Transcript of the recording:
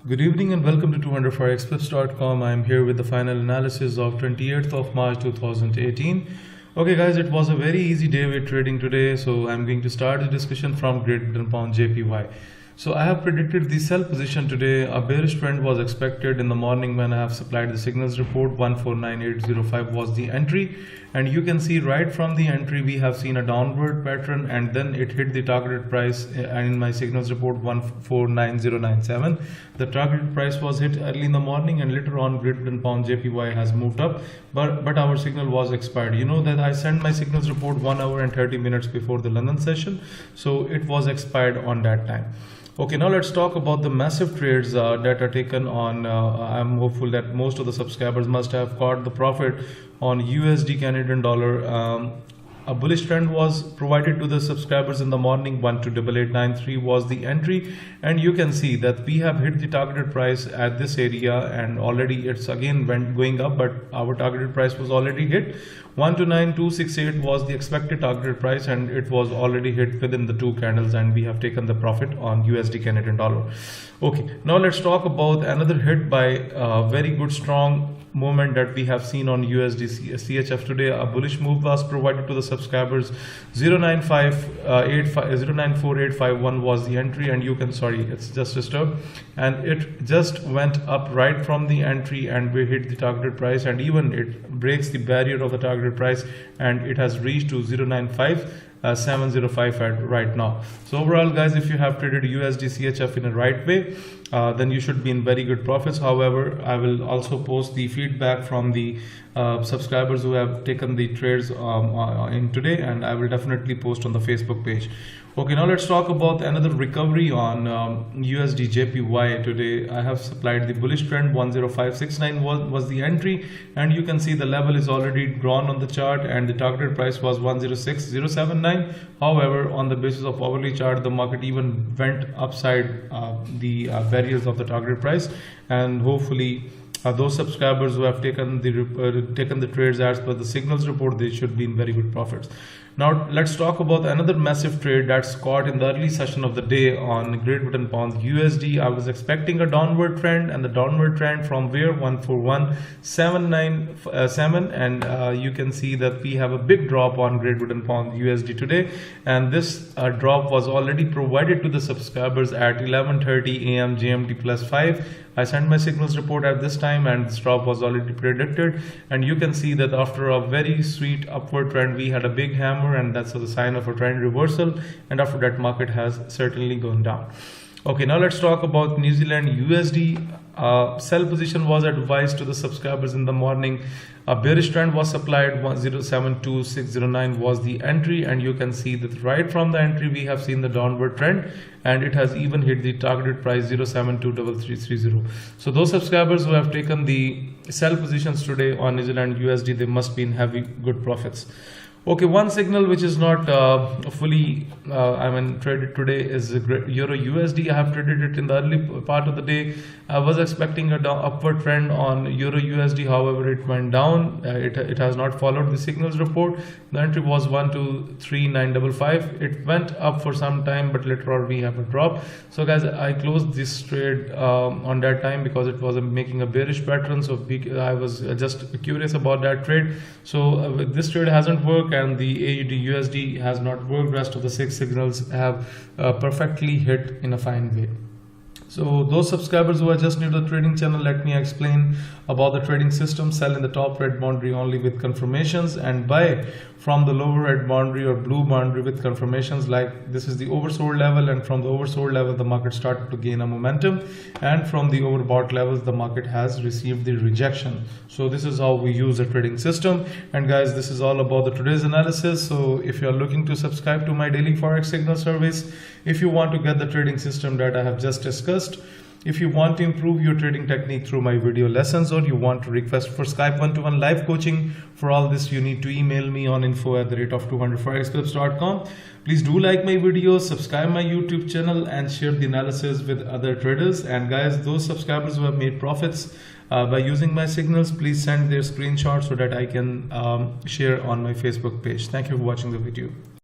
Good evening and welcome to 200forexpips.com. I am here with the final analysis of 28th of March 2018. Okay guys, it was a very easy day with trading today, so I'm going to start the discussion from Great Britain pound JPY. So I have predicted the sell position today. A bearish trend was expected in the morning when I have supplied the signals report. 149805 was the entry, and you can see right from the entry we have seen a downward pattern, and then it hit the targeted price. And in my signals report 149097, the targeted price was hit early in the morning, and later on Great Britain pound JPY has moved up, but our signal was expired. You know that I sent my signals report 1 hour and 30 minutes before the London session, so it was expired on that time. Okay, now let's talk about the massive trades that are taken on. I'm hopeful that most of the subscribers must have caught the profit on USD Canadian dollar. A bullish trend was provided to the subscribers in the morning. 128893 was the entry, and you can see that we have hit the targeted price at this area, and already it's again going up, but our targeted price was already hit. 129268 was the expected targeted price, and it was already hit within the two candles, and we have taken the profit on USD Canadian dollar. Okay, now let's talk about another hit by a very good strong movement that we have seen on USDCHF today. A bullish move was provided to the subscribers. 094851 was the entry, and you can, sorry, it's just disturbed, and it just went up right from the entry, and we hit the targeted price, and even it breaks the barrier of the targeted price, and it has reached to 095705 at right now. So overall guys, if you have traded USDCHF in a right way, then you should be in very good profits. However, I will also post the feedback from the subscribers who have taken the trades in today, and I will definitely post on the Facebook page. Okay, now let's talk about another recovery on USDJPY today. I have supplied the bullish trend. 10569 was the entry, and you can see the level is already drawn on the chart, and the targeted price was 106079. However, on the basis of hourly chart, the market even went upside the barriers of the targeted price, and hopefully those subscribers who have taken the trades as per the signals report, they should be in very good profits. Now let's talk about another massive trade that's caught in the early session of the day on Great Britain pound USD. I was expecting a downward trend, and the downward trend from where 141797, and you can see that we have a big drop on Great Britain pound USD today, and this drop was already provided to the subscribers at 11:30 a.m. GMT +5. I sent my signals report at this time, and this drop was already predicted, and you can see that after a very sweet upward trend we had a big hammer, and that's a sign of a trend reversal, and after that market has certainly gone down. Okay, now let's talk about New Zealand USD. Sell position was advised to the subscribers in the morning. A bearish trend was supplied. 1072,609 was the entry, and you can see that right from the entry we have seen the downward trend, and it has even hit the targeted price 0723330. So those subscribers who have taken the sell positions today on New Zealand USD, they must be in heavy good profits. Okay, one signal which is not fully traded today is Euro USD. I have traded it in the early part of the day. I was expecting a upward trend on Euro USD, however it went down. It has not followed the signals report. The entry was 123955. It went up for some time, but later on we have a drop. So guys, I closed this trade on that time because it was making a bearish pattern, so I was just curious about that trade. So this trade hasn't worked, and the AUD USD has not worked. Rest of the 6 signals have perfectly hit in a fine way. So those subscribers who are just new to the trading channel, let me explain about the trading system. Sell in the top red boundary only with confirmations, and buy from the lower red boundary or blue boundary with confirmations. Like this is the oversold level, and from the oversold level the market started to gain a momentum, and from the overbought levels the market has received the rejection. So this is how we use the trading system. And guys, this is all about the today's analysis. So if you are looking to subscribe to my daily forex signal service, if you want to get the trading system that I have just discussed, if you want to improve your trading technique through my video lessons, or you want to request for Skype one-to-one live coaching, for all this you need to email me on info@200forexpips.com. Please do like my videos, subscribe my YouTube channel, and share the analysis with other traders. And guys, those subscribers who have made profits by using my signals, please send their screenshots so that I can share on my Facebook page. Thank you for watching the video.